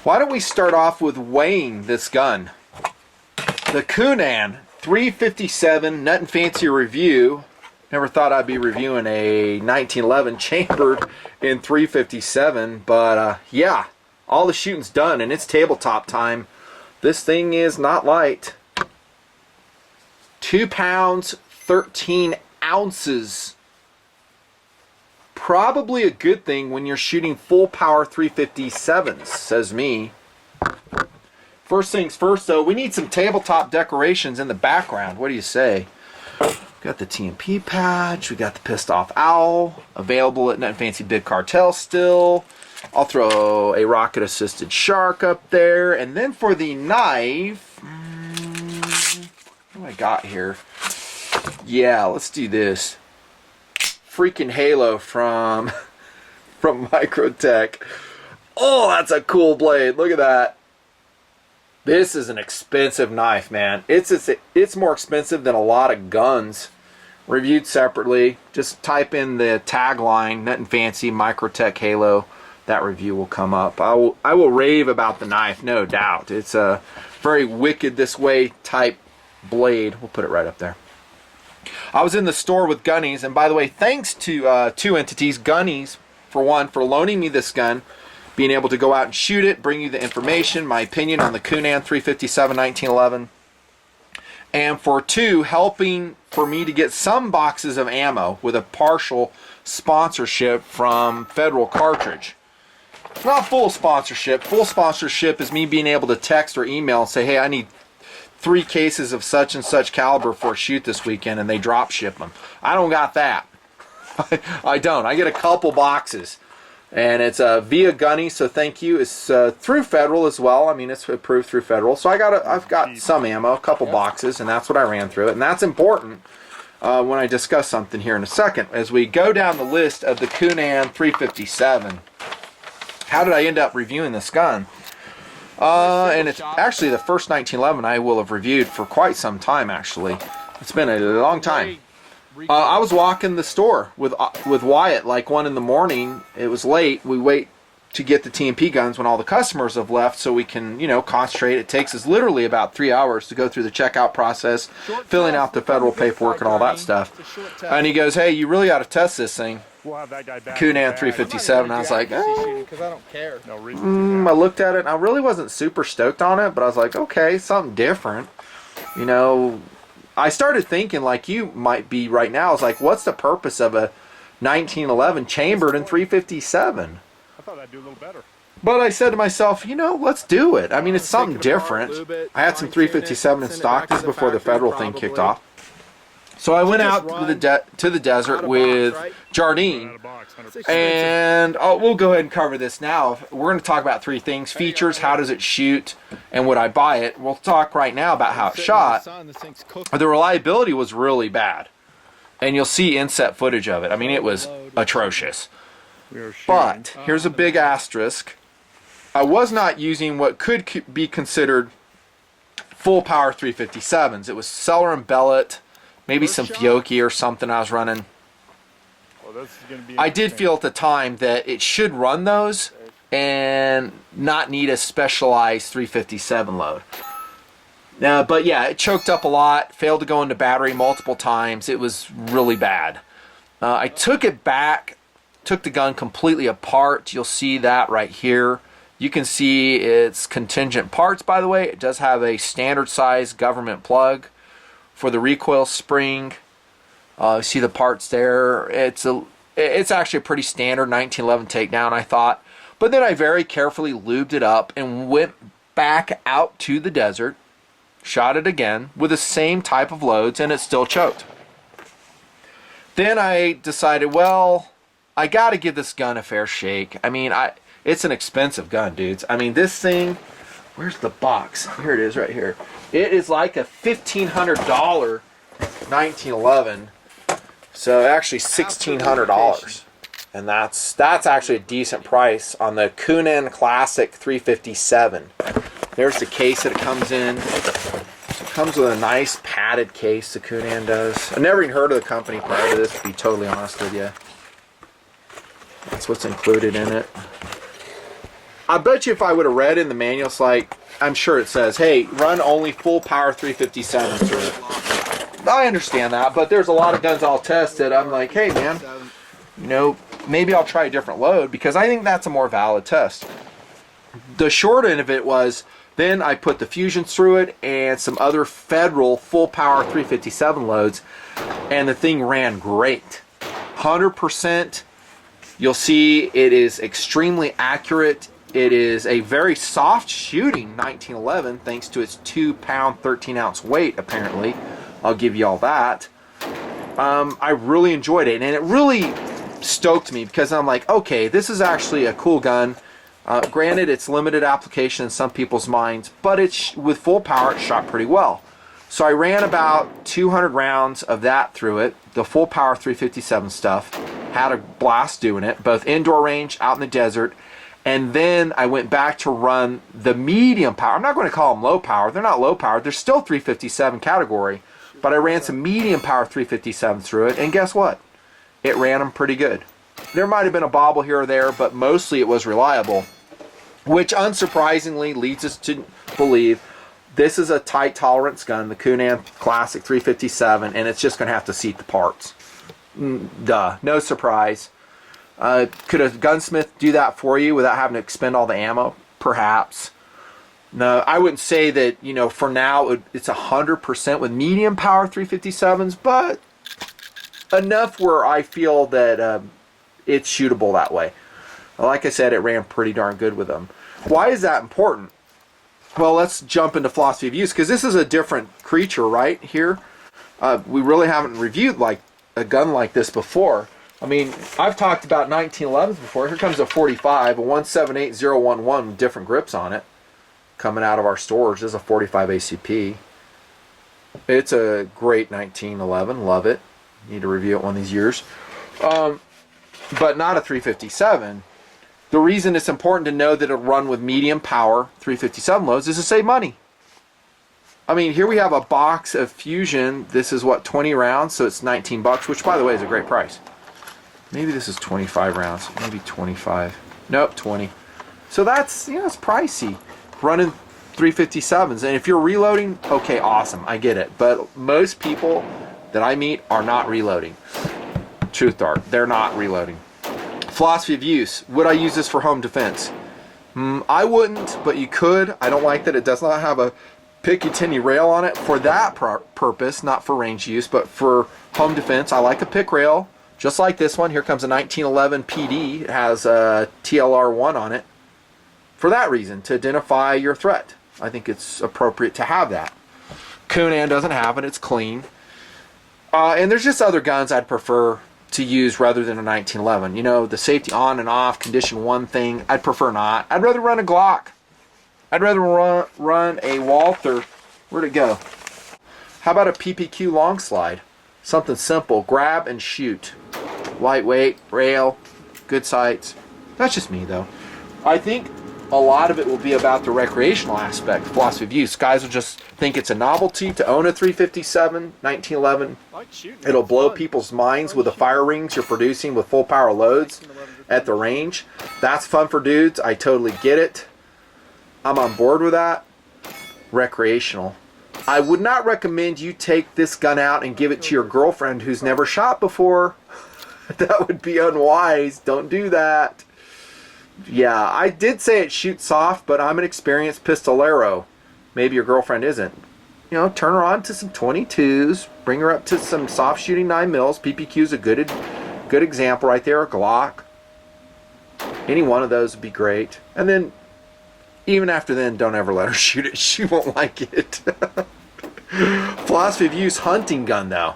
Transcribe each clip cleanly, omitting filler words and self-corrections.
Why don't we start off with weighing this gun? The Coonan 357 Nut and Fancy review. Never thought I'd be reviewing a 1911 chambered in 357, but yeah, all the shooting's done and it's tabletop time. This thing is not light. 2 pounds, 13 ounces. Probably a good thing when you're shooting full power 357s, says me. First things first though, we need some tabletop decorations in the background. What do you say? Got the TMP patch, we got the Pissed Off Owl, available at Nut and Fancy Big Cartel still. I'll throw a rocket assisted shark up there. And then for the knife, what do I got here? Yeah, let's do this. Freaking Halo from Microtech. Oh, that's a cool blade. Look at that. This is an expensive knife, man. It's more expensive than a lot of guns. Reviewed separately. Just type in the tagline, Nut and Fancy Microtech Halo. That review will come up. I will rave about the knife, no doubt. It's a very wicked this way type blade. We'll put it right up there. I was in the store with Gunnies, and by the way, thanks to two entities, Gunnies, for one, for loaning me this gun, being able to go out and shoot it, bring you the information, my opinion on the Coonan 357 1911, and for two, helping for me to get some boxes of ammo with a partial sponsorship from Federal Cartridge. Not full sponsorship. Full sponsorship is me being able to text or email and say, hey, I need 3 cases of such and such caliber for a shoot this weekend, and they drop ship them. I don't got that. I don't. I get a couple boxes. And it's via Gunnies, so thank you. It's through Federal as well. I mean, it's approved through Federal. So I've got some ammo, a couple boxes, and that's what I ran through it. And that's important when I discuss something here in a second. As we go down the list of the Coonan 357, how did I end up reviewing this gun? And it's actually the first 1911 I will have reviewed for quite some time, actually. It's been a long time. I was walking the store with Wyatt like 1 in the morning. It was late. We wait to get the TMP guns when all the customers have left so we can, you know, concentrate. It takes us literally about 3 hours to go through the checkout process, filling out the Federal paperwork and all that stuff. And he goes, hey, you really ought to test this thing. Coonan 357. I was like, I looked at it and I really wasn't super stoked on it, but I was like, okay, something different. You know, I started thinking like you might be right now. I was like, what's the purpose of a 1911 chambered in 357? I thought I'd do a little better. But I said to myself, you know, let's do it. I mean, it's something different. I had some 357 in stock. This is before the Federal thing kicked off. So I went out to the desert with Jardine, and we'll go ahead and cover this now. We're going to talk about 3 things: features, how does it shoot, and would I buy it. We'll talk right now about how it shot. The reliability was really bad, and you'll see inset footage of it. I mean, it was atrocious. But here's a big asterisk. I was not using what could be considered full power 357s. It was Cellar and Bellet, maybe some Fiocchi or something I was running. I did feel at the time that it should run those and not need a specialized 357 load. But yeah, it choked up a lot, failed to go into battery multiple times. It was really bad. I took it back, took the gun completely apart. You'll see that right here. You can see its contingent parts, by the way. It does have a standard size government plug for the recoil spring. See the parts there. It's actually a pretty standard 1911 takedown, I thought. But then I very carefully lubed it up and went back out to the desert, shot it again with the same type of loads, and it still choked. Then I decided, well, I got to give this gun a fair shake. I mean, it's an expensive gun, dudes. I mean, this thing, where's the box? Here it is right here. It is like a $1,500 1911. So actually $1,600. And that's actually a decent price on the Coonan Classic 357. There's the case that it comes in. It comes with a nice padded case, the Coonan does. I've never even heard of the company prior to this, to be totally honest with you. That's what's included in it. I bet you if I would have read in the manual, it's like, I'm sure it says, hey, run only full power 357 through it. I understand that, but there's a lot of guns I'll test that I'm like, hey man, you know, maybe I'll try a different load, because I think that's a more valid test. The short end of it was, then I put the Fusions through it and some other Federal full power 357 loads, and the thing ran great. 100%. You'll see it is extremely accurate. It is a very soft shooting 1911, thanks to its 2-pound, 13-ounce weight, apparently. I'll give you all that. I really enjoyed it, and it really stoked me, because I'm like, okay, this is actually a cool gun. Granted, it's limited application in some people's minds, but it's with full power, it shot pretty well. So I ran about 200 rounds of that through it, the full power 357 stuff. Had a blast doing it, both indoor range, out in the desert. And then I went back to run the medium power. I'm not going to call them low power. They're not low power. They're still 357 category. But I ran some medium power 357 through it, and guess what? It ran them pretty good. There might have been a bobble here or there, but mostly it was reliable, which unsurprisingly leads us to believe this is a tight tolerance gun, the Coonan Classic 357, and it's just going to have to seat the parts. Duh, no surprise. Could a gunsmith do that for you without having to expend all the ammo? Perhaps. No, I wouldn't say that, you know, for now it's 100% with medium power 357s, but enough where I feel that it's shootable that way. Like I said, it ran pretty darn good with them. Why is that important? Well, let's jump into philosophy of use, because this is a different creature right here. We really haven't reviewed like a gun like this before. I mean, I've talked about 1911s before. Here comes a 45, a 178011 with different grips on it, coming out of our stores. This is a 45 ACP. It's a great 1911. Love it. Need to review it one of these years. But not a 357. The reason it's important to know that it'll run with medium power 357 loads is to save money. I mean, here we have a box of Fusion. This is what, 20 rounds, so it's 19 bucks, which by the way is a great price. Maybe this is 25 rounds, maybe 25. Nope, 20. So that's, you know, it's pricey. Running 357s, and if you're reloading, okay, awesome, I get it. But most people that I meet are not reloading. Truth dart, they're not reloading. Philosophy of use. Would I use this for home defense? I wouldn't, but you could. I don't like that it does not have a Picatinny rail on it for that purpose, not for range use, but for home defense. I like a pick rail, just like this one. Here comes a 1911 PD. It has a TLR1 on it for that reason, to identify your threat. I think it's appropriate to have that. Coonan doesn't have it. It's clean. And there's just other guns I'd prefer to use rather than a 1911. You know, the safety on and off, condition 1 thing, I'd prefer not. I'd rather run a Glock. I'd rather run a Walther. Where'd it go? How about a PPQ long slide? Something simple. Grab and shoot. Lightweight, rail, good sights. That's just me, though. I think a lot of it will be about the recreational aspect, philosophy of use. Guys will just think it's a novelty to own a 357, 1911. It'll blow people's minds with the fire rings you're producing with full power loads at the range. That's fun for dudes. I totally get it. I'm on board with that. Recreational. I would not recommend you take this gun out and give it to your girlfriend who's never shot before. That would be unwise. Don't do that. Yeah, I did say it shoots soft, but I'm an experienced pistolero. Maybe your girlfriend isn't. You know, turn her on to some 22s. Bring her up to some soft shooting 9mm. PPQ's a good example right there. A Glock. Any one of those would be great. And then, even after then, don't ever let her shoot it. She won't like it. Philosophy of use hunting gun, though.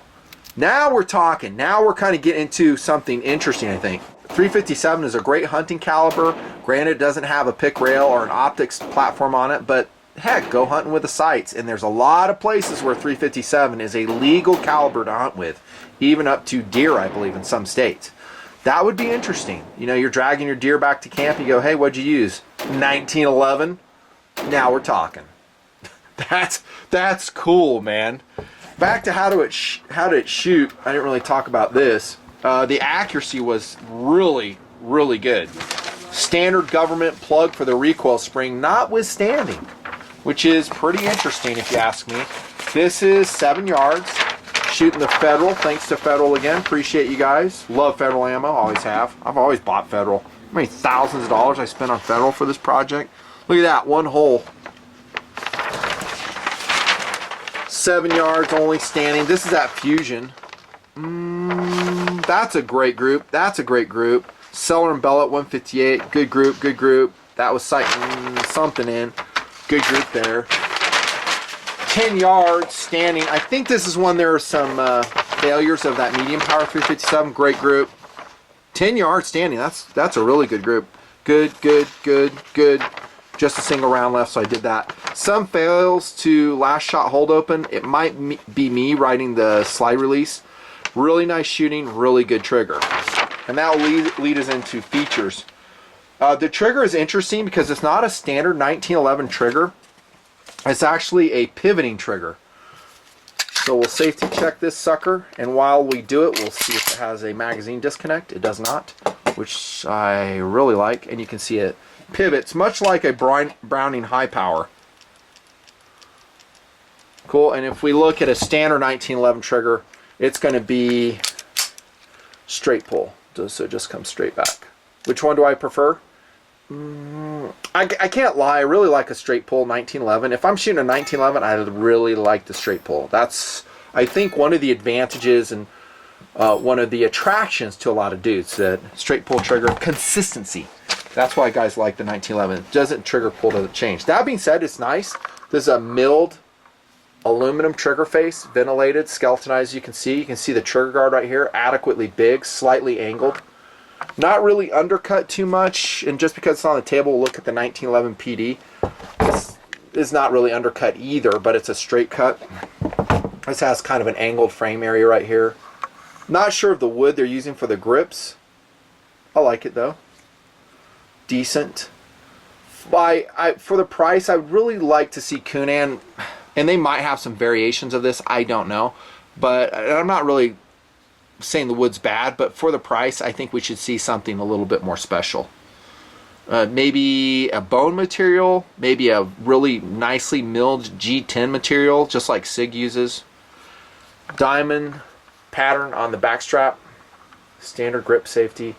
Now we're talking. Now we're kind of getting into something interesting, I think. 357 is a great hunting caliber. Granted, it doesn't have a pick rail or an optics platform on it, but heck, go hunting with the sights. And there's a lot of places where 357 is a legal caliber to hunt with, even up to deer, I believe, in some states. That would be interesting. You know, you're dragging your deer back to camp. You go, hey, what'd you use? 1911. Now we're talking. That's cool, man. Back to how did it shoot. I didn't really talk about this. The accuracy was really, really good. Standard government plug for the recoil spring notwithstanding, which is pretty interesting if you ask me. This is 7 yards. Shooting the Federal. Thanks to Federal again. Appreciate you guys. Love Federal ammo. Always have. I've always bought Federal. How many thousands of dollars I spent on Federal for this project? Look at that. One hole. 7 yards only standing. This is that Fusion. That's a great group. That's a great group. Seller and Bell at 158. Good group. Good group. That was sighting something in. Good group there. 10 yards standing. I think this is when there are some failures of that medium power 357. Great group. 10 yards standing. That's a really good group. Good, good, good, good. Just a single round left, so I did that. Some fails to last shot hold open. It might be me writing the slide release. Really nice shooting, really good trigger. And that will lead us into features. The trigger is interesting because it's not a standard 1911 trigger. It's actually a pivoting trigger. So we'll safety check this sucker, and while we do it, we'll see if it has a magazine disconnect. It does not, which I really like, and you can see it pivots much like a Browning high power. Cool. And if we look at a standard 1911 trigger, it's going to be straight pull, so it just comes straight back. Which one do I prefer? I can't lie, I really like a straight pull 1911. If I'm shooting a 1911, I really like the straight pull. That's, I think, one of the advantages and one of the attractions to a lot of dudes, that straight pull trigger consistency. That's why guys like the 1911. It doesn't trigger pull, doesn't change. That being said, it's nice. There's a milled aluminum trigger face, ventilated, skeletonized. You can see the trigger guard right here, adequately big, slightly angled. Not really undercut too much, and just because it's on the table, we'll look at the 1911 PD. It's not really undercut either, but it's a straight cut. This has kind of an angled frame area right here. Not sure of the wood they're using for the grips. I like it though. Decent. For the price, I would really like to see Coonan, and they might have some variations of this, I don't know. But I'm not really saying the wood's bad, but for the price, I think we should see something a little bit more special. Maybe a bone material, maybe a really nicely milled G10 material, just like SIG uses. Diamond pattern on the back strap, standard grip safety.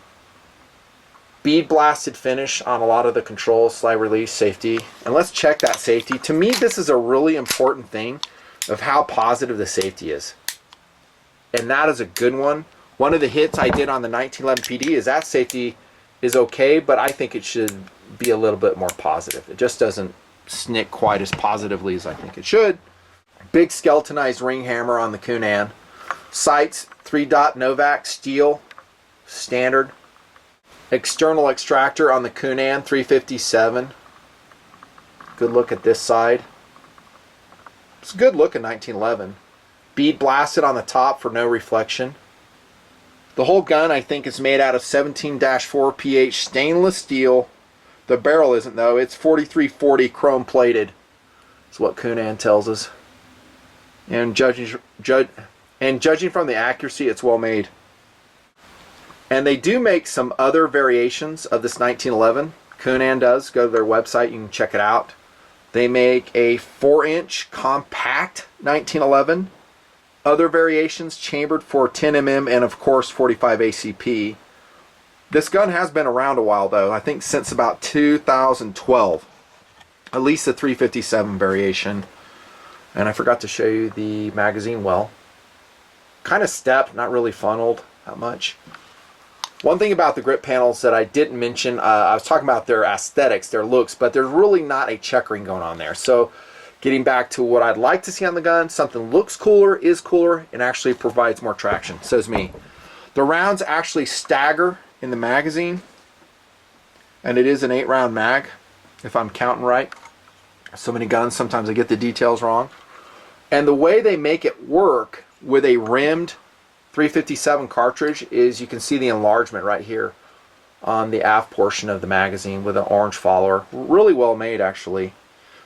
Bead blasted finish on a lot of the controls, slide release, safety. And let's check that safety. To me, this is a really important thing of how positive the safety is. And that is a good one. One of the hits I did on the 1911 PD is that safety is okay, but I think it should be a little bit more positive. It just doesn't snick quite as positively as I think it should. Big skeletonized ring hammer on the Coonan. Sights, 3-dot Novak steel, standard. External extractor on the Coonan 357. Good look at this side. It's a good look in 1911. Bead blasted on the top for no reflection. The whole gun, I think, is made out of 17-4 pH stainless steel. The barrel isn't, though. It's 4340 chrome plated. That's what Coonan tells us. And judging from the accuracy, it's well made. And they do make some other variations of this 1911. Coonan does. Go to their website. You can check it out. They make a 4-inch compact 1911. Other variations chambered for 10mm and of course 45 ACP. This gun has been around a while though, I think since about 2012. At least the 357 variation. And I forgot to show you the magazine well. Kind of stepped, not really funneled that much. One thing about the grip panels that I didn't mention, I was talking about their aesthetics, their looks, but there's really not a checkering going on there. So getting back to what I'd like to see on the gun, something looks cooler, is cooler, and actually provides more traction, says me. The rounds actually stagger in the magazine, and it is an 8-round mag, if I'm counting right. So many guns, sometimes I get the details wrong. And the way they make it work with a rimmed 357 cartridge is you can see the enlargement right here on the aft portion of the magazine with an orange follower. Really well made, actually.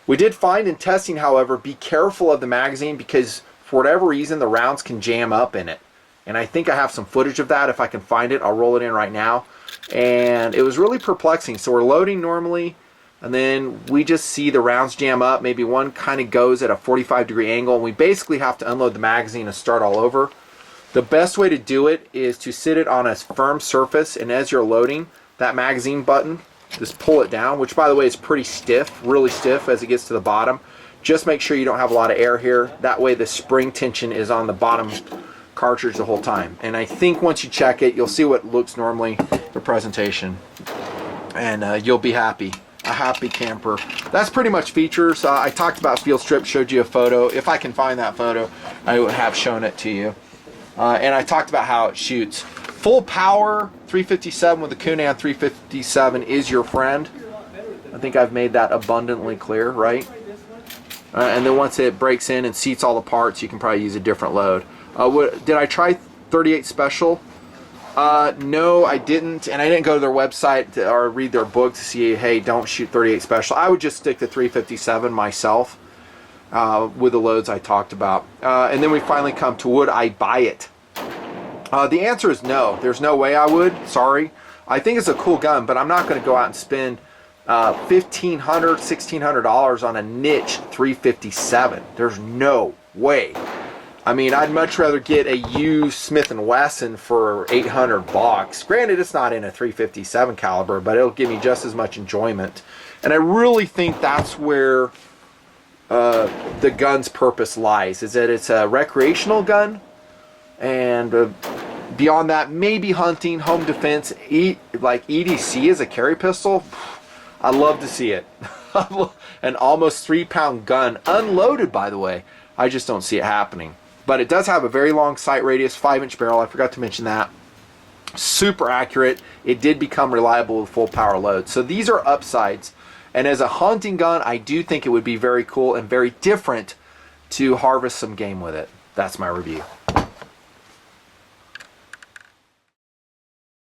We did find in testing, however, be careful of the magazine because for whatever reason the rounds can jam up in it. And I think I have some footage of that. If I can find it, I'll roll it in right now. and it was really perplexing. So we're loading normally, and then we just see the rounds jam up. Maybe one kind of goes at a 45-degree angle, and we basically have to unload the magazine and start all over. The best way to do it is to sit it on a firm surface, and as you're loading, that magazine button, just pull it down, which by the way is pretty stiff, really stiff as it gets to the bottom. Just make sure you don't have a lot of air here. That way the spring tension is on the bottom cartridge the whole time. And I think once you check it, you'll see what looks normally for presentation. And you'll be happy. A happy camper. That's pretty much features. I talked about field strip, showed you a photo. If I can find that photo, I would have shown it to you. And I talked about how it shoots. Full power 357 with the Coonan 357 is your friend. I think I've made that abundantly clear, right? And then once it breaks in and seats all the parts, you can probably use a different load. Did I try 38 Special? No, I didn't, and I didn't go to their website or read their book to see, hey, don't shoot 38 Special. I would just stick to 357 myself with the loads I talked about. And then we finally come to, would I buy it? The answer is no. There's no way I would. Sorry. I think it's a cool gun, but I'm not going to go out and spend $1,500, $1,600 on a niche 357. There's no way. I mean, I'd much rather get a used Smith & Wesson for 800 bucks. Granted, it's not in a 357 caliber, but it'll give me just as much enjoyment. And I really think that's where the gun's purpose lies, is that it's a recreational gun, and beyond that, maybe hunting, home defense, like EDC as a carry pistol. I'd love to see it. An almost 3-pound gun, unloaded by the way. I just don't see it happening. But it does have a very long sight radius, 5-inch barrel. I forgot to mention that. Super accurate. It did become reliable with full power load. So these are upsides. And as a hunting gun, I do think it would be very cool and very different to harvest some game with it. That's my review.